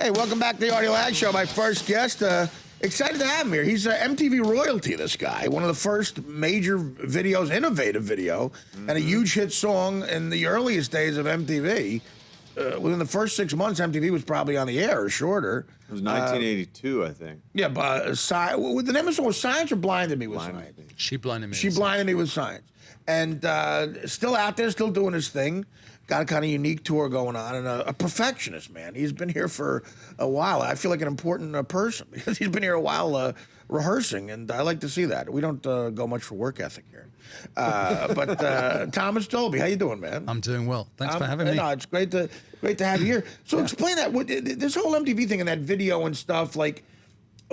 Hey, welcome back to the Artie Lange Show. My first guest, excited to have him here. He's MTV royalty, this guy. One of the first major videos, innovative video, and a huge hit song in the earliest days of MTV. Within the first 6 months, MTV was probably on the air or shorter. It was 1982, I think. Yeah, but the name of the song was Science or Blinded Me with Science? She Blinded Me. She Blinded Me with Science. And still out there, still doing his thing. Got a kind of unique tour going on, and a perfectionist, man. He's been here for a while. I feel like an important person because he's been here a while rehearsing, and I like to see that. We don't go much for work ethic here. But Thomas Dolby, how you doing, man? I'm doing well. Thanks for having me. No, it's great to have you here. So explain that. This whole MTV thing and that video and stuff, like,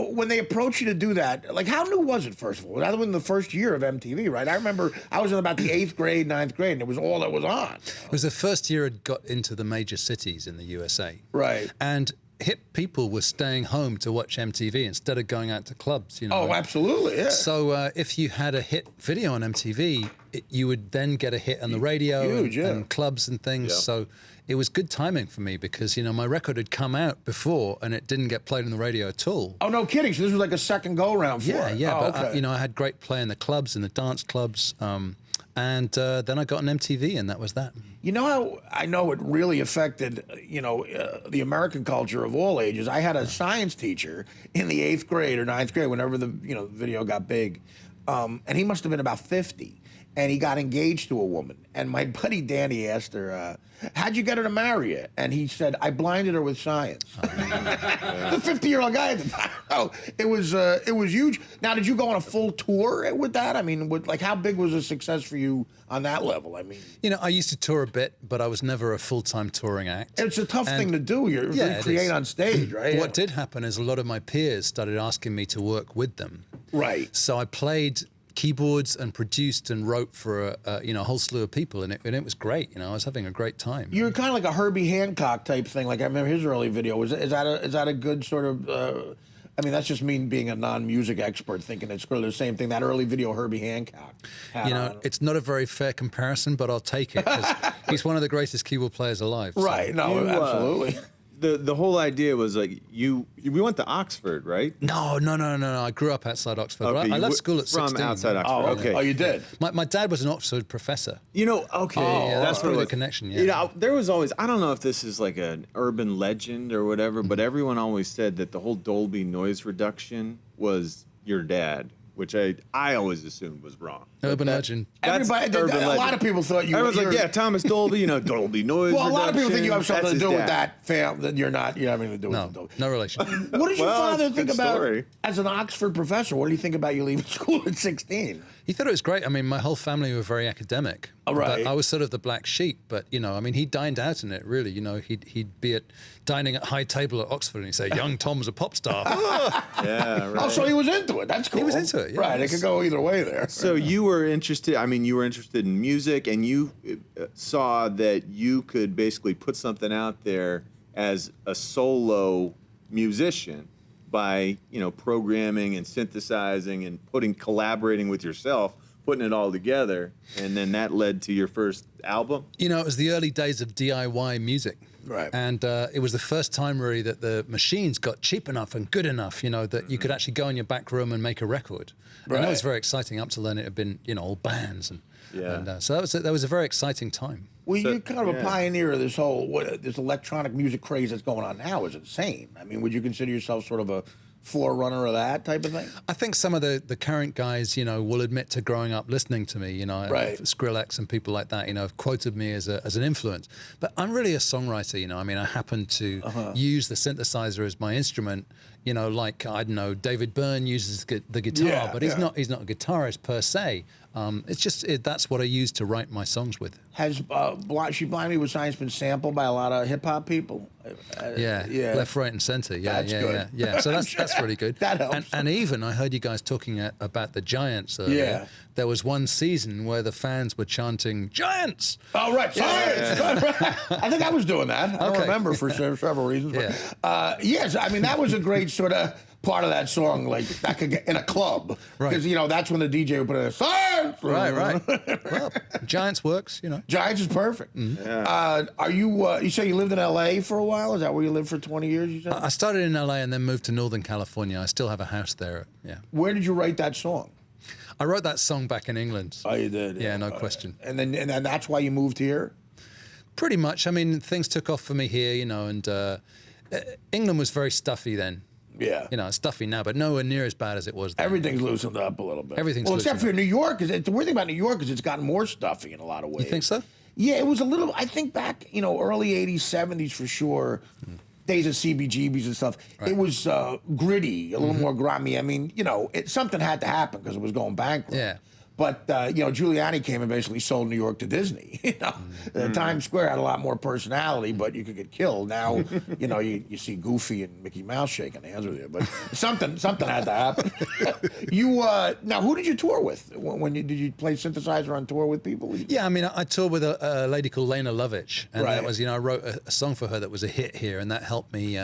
when they approached you to do that, like, how new was it, first of all? That was in the first year of MTV, right? I remember I was in about the 8th grade, 9th grade, and it was all that was on. It was the first year it got into the major cities in the USA. Right. And hip people were staying home to watch MTV instead of going out to clubs, you know. Oh, absolutely, yeah. So if you had a hit video on MTV, you would then get a hit on the radio and clubs and things. Yeah. So it was good timing for me because, you know, my record had come out before and it didn't get played on the radio at all. Oh, no kidding. So this was like a second go-around for it. Yeah, oh, but, okay. you know, I had great play in the clubs, in the dance clubs, and then I got an MTV, and that was that. You know how I know it really affected, you know, the American culture of all ages? I had a science teacher in the 8th grade or 9th grade, whenever the video got big, and he must have been about 50, and he got engaged to a woman. And my buddy Danny asked her, how'd you get her to marry you? And he said, I blinded her with science. The 50-year-old guy at the time. Oh, it was huge. Now, did you go on a full tour with that? I mean, like, how big was a success for you on that level? I mean, you know, I used to tour a bit, but I was never a full-time touring act. It's a tough thing to do. You create on stage, right? What did happen is a lot of my peers started asking me to work with them. Right. So I played keyboards and produced and wrote for a whole slew of people, and it was great. You know, I was having a great time. You were kind of like a Herbie Hancock type thing. Like, I remember his early video. Is that a good sort of? I mean, that's just me being a non-music expert thinking it's really the same thing. That early video, Herbie Hancock. You know, it's not a very fair comparison, but I'll take it because he's one of the greatest keyboard players alive. So. Right? No, absolutely. The whole idea was like we went to Oxford, right? No. I grew up outside Oxford. Okay, I left school at 16. From outside Oxford. Oh, okay. Oh, you did? My dad was an Oxford professor. You know, okay. Yeah, that's what probably it was. the connection, yeah. You know, there was always, I don't know if this is like an urban legend or whatever, but everyone always said that the whole Dolby noise reduction was your dad, which I always assumed was wrong. Urban legend. Everybody, a lot of people thought you were. I was like, yeah, Thomas Dolby, you know, Dolby noise Well, a lot of people think you have reduction, something to do with dad. that fam. That you're not. You have anything to do with No, Dolby. no relation. What did your father it's a think good about story. as an Oxford professor? What did he think about you leaving school at 16? He thought it was great. I mean, my whole family were very academic. Oh, right. But I was sort of the black sheep. But, you know, I mean, he dined out in it, really. You know, he'd be dining at high table at Oxford and he'd say, young Tom's a pop star. Yeah, right. Oh, so he was into it. That's cool. He was into it, yeah. Right, it could go either way there. So you were interested, I mean, you were interested in music, and you saw that you could basically put something out there as a solo musician by, you know, programming and synthesizing and collaborating with yourself, putting it all together, and then that led to your first album? You know, it was the early days of DIY music. Right. And it was the first time, really, that the machines got cheap enough and good enough, you know, that you could actually go in your back room and make a record. Right. And that was very exciting. Up till then, it had been, you know, all bands. So that was a very exciting time. Well, you're kind of a pioneer of this whole this electronic music craze that's going on now. Is insane. I mean, would you consider yourself sort of a forerunner of that type of thing? I think some of the current guys, you know, will admit to growing up listening to me, you know, Right. Skrillex and people like that, you know, have quoted me as an influence. But I'm really a songwriter, you know. I mean, I happen to use the synthesizer as my instrument, you know, like, I don't know, David Byrne uses the guitar, but he's not a guitarist per se. It's just that's what I use to write my songs with. Has She Blinded Me with Science been sampled by a lot of hip hop people? Yeah, left, right, and center. Yeah, That's good. yeah. So that's really good. That helps. And even I heard you guys talking about the Giants earlier. Yeah. There was one season where the fans were chanting "Giants." Oh, right, science. I think I was doing that. I don't Okay. remember for several reasons. Yeah. But, yes, I mean, that was a great sort of part of that song, like that could get in a club, Right. because that's when the DJ would put a science. Right. Well, Giants works, Giants is perfect. Are you? You say you lived in L.A. for a while? Is that where you lived for 20 years? You said. I started in LA and then moved to Northern California. I still have a house there. Yeah. Where did you write that song? I wrote that song back in England. Oh, you did. Yeah, no question. And then that's why you moved here. Pretty much. I mean, things took off for me here, and England was very stuffy then. Yeah. It's stuffy now, but nowhere near as bad as it was then. Everything's loosened up a little bit. Everything's except loosened for New York. Because the weird thing about New York is it's gotten more stuffy in a lot of ways. You think so? Yeah, it was a little. I think back, early '80s, '70s for sure. Days of CBGBs and stuff. Right. It was gritty, a little more grimy. I mean, something had to happen because it was going bankrupt. Yeah. But Giuliani came and basically sold New York to Disney. Times Square had a lot more personality, but you could get killed. Now, you see Goofy and Mickey Mouse shaking hands with you. But something had to happen. Now, who did you tour with? Did you play synthesizer on tour with people? Yeah, I mean, I toured with a lady called Lena Lovitch, and Right. that was, I wrote a song for her that was a hit here, and that helped me,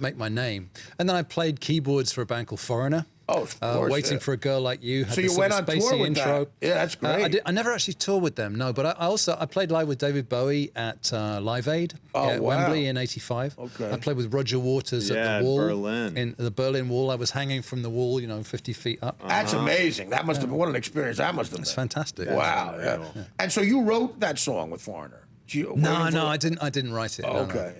make my name. And then I played keyboards for a band called Foreigner. Oh, of course, Waiting yeah. for a Girl Like You. Had So this you sort went of on tour spacey with intro. that. Yeah, that's great. I never actually toured with them, no. But I played live with David Bowie at Live Aid at wow. Wembley in '85. Okay. I played with Roger Waters Yeah, at at the wall Berlin. in the Berlin Wall. I was hanging from the wall, 50 feet up. That's amazing. That must have been, what an experience that must have been. It's fantastic. Wow. Yeah. And so you wrote that song with Foreigner? No, I didn't write it. No, no. Okay.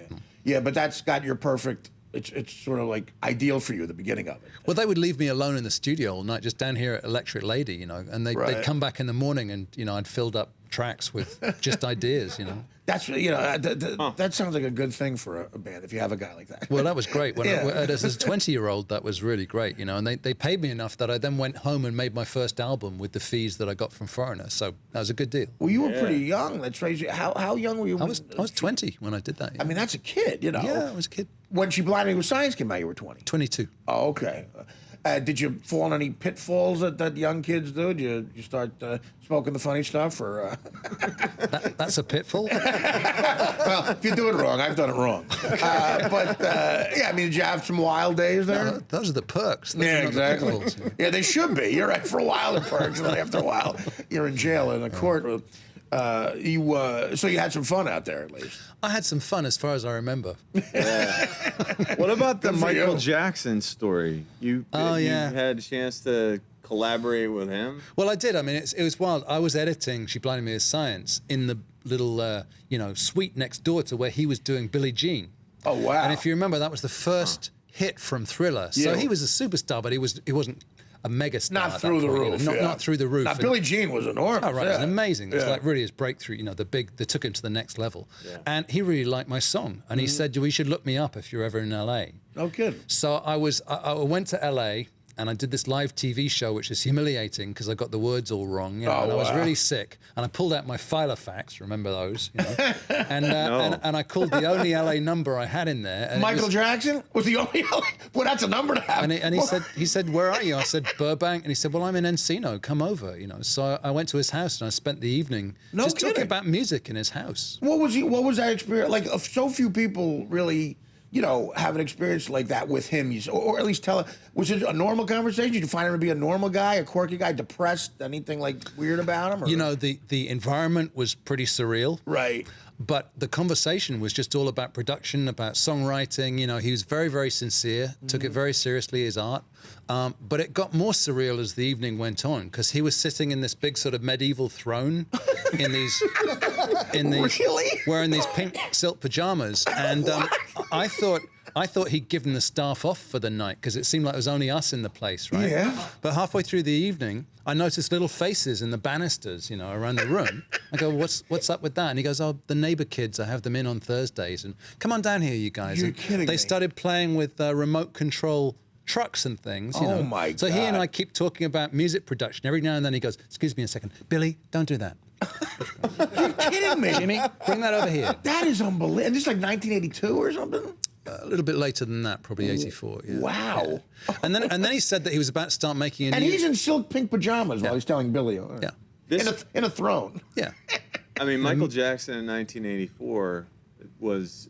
Yeah, but that's got your perfect. It's sort of like ideal for you at the beginning of it. Well, they would leave me alone in the studio all night, just down here at Electric Lady, and they'd come back in the morning, and I'd filled up tracks with just ideas, That's that sounds like a good thing for a band if you have a guy like that. Well, that was great. When Yeah. as a 20-year-old, that was really great, and they paid me enough that I then went home and made my first album with the fees that I got from Foreigner. So that was a good deal. Well, you were pretty young. That's crazy. How young were you? I was 20 when I did that. I mean, that's a kid, Yeah, I was a kid. When She Blinded Me with Science came out, you were 20. 22. Oh, okay. Did you fall in any pitfalls that young kids do? Did you start smoking the funny stuff, or? That's a pitfall. Well, if you do it wrong, I've done it wrong. Yeah, I mean, did you have some wild days there? Those are the perks. Those Yeah, are not the exactly. pitfalls. Yeah, they should be. You're right. For a while, they're perks, and then after a while, you're in jail in a court. So you had some fun out there, at least. I had some fun as far as I remember. What about the Good for Michael you. Jackson story? You had a chance to collaborate with him? Well, I did. I mean, it was wild. I was editing She Blinded Me with Science in the little, suite next door to where he was doing Billie Jean. Oh, wow. And if you remember, that was the first hit from Thriller. So Yeah. he was a superstar, but he wasn't a megastar. Not at through that the point, roof. Not through the roof. Now, And- Billie Jean was enormous. Oh, right, it was amazing. It's Yeah. like really his breakthrough, they took him to the next level. Yeah. And he really liked my song. And he said, "We should look me up if you're ever in LA." No kidding. So I went to LA and I did this live TV show, which is humiliating because I got the words all wrong. And I was wow. really sick. And I pulled out my Filofax, remember those? And I called the only LA number I had in there. And it Michael was- Jackson was the only. Well, that's a number to have. and he said, "Where are you?" I said, "Burbank." And he said, "Well, I'm in Encino. Come over." So I went to his house and I spent the evening No just talking kidding. about music in his house. What was that experience like? So few people really, have an experience like that with him. Or at least was it a normal conversation? Did you find him to be a normal guy, a quirky guy, depressed? Anything like weird about him? Or? The environment was pretty surreal. Right. But the conversation was just all about production, about songwriting. He was very, very sincere, took it very seriously, his art. But it got more surreal as the evening went on because he was sitting in this big sort of medieval throne in these Really? wearing these pink silk pajamas. And I thought he'd given the staff off for the night because it seemed like it was only us in the place, right? Yeah. But halfway through the evening, I noticed little faces in the banisters, around the room. I go, what's up with that? And he goes, "Oh, the neighbor kids, I have them in on Thursdays. And come on down here, you guys." You're And kidding they me. started playing with remote control trucks and things. Oh, my So he and God. I keep talking about music production. Every now and then he goes, "Excuse me a second, Billy, don't do that. You're kidding me. Jimmy, bring that over here." That is unbelievable. And this is like 1982 or something? A little bit later than that, probably 84. Yeah. Wow. Yeah. And then he said that he was about to start making a And new... he's in silk pink pajamas while he's telling Billy. Yeah. In a throne. Yeah. I mean, Michael Jackson in 1984 was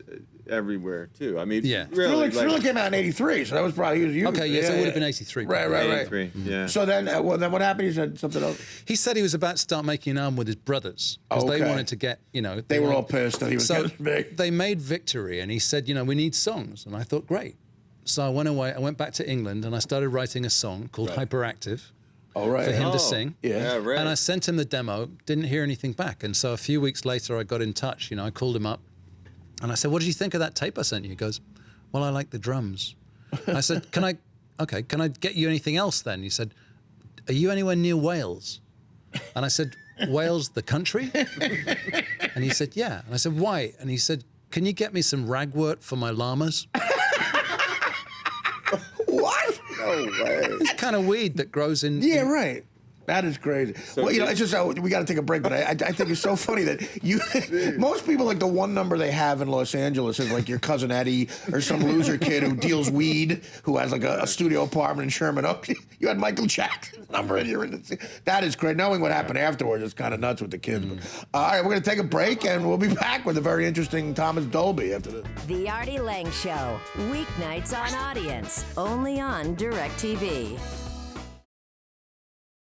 everywhere too. I mean, Yeah. really, Thriller came out in '83, so that was probably he was Okay, yeah, so it would have been 83. Right. 83, yeah. So then, then what happened? He said something else. He said he was about to start making an album with his brothers because they Okay. wanted to get, They were all pissed that he was so getting big. they made Victory, and he said, we need songs, and I thought, great. So I went away. I went back to England, and I started writing a song called Hyperactive All right. for him Oh, to sing. yeah, right. And I sent him the demo. Didn't hear anything back, and so a few weeks later, I got in touch. I called him up, and I said, "What did you think of that tape I sent you?" He goes, "Well, I like the drums." I said, "Can I get you anything else then?" He said, "Are you anywhere near Wales?" And I said, "Wales, the country?" And he said, "Yeah." And I said, "Why?" And he said, "Can you get me some ragwort for my llamas?" What? No way. It's kind of weed that grows in. Yeah, right. That is crazy. Well, you- it's just we got to take a break, but I think it's so funny that you. Most people, like, the one number they have in Los Angeles is like your cousin Eddie or some loser kid who deals weed, who has like a studio apartment in Sherman Oaks. You had Michael Jackson's number, and you're in the. That is great. Knowing what happened afterwards is kind of nuts with the kids. But, all right, we're gonna take a break, and we'll be back with a very interesting Thomas Dolby after this. The Artie Lange Show, weeknights on Audience, only on DirecTV.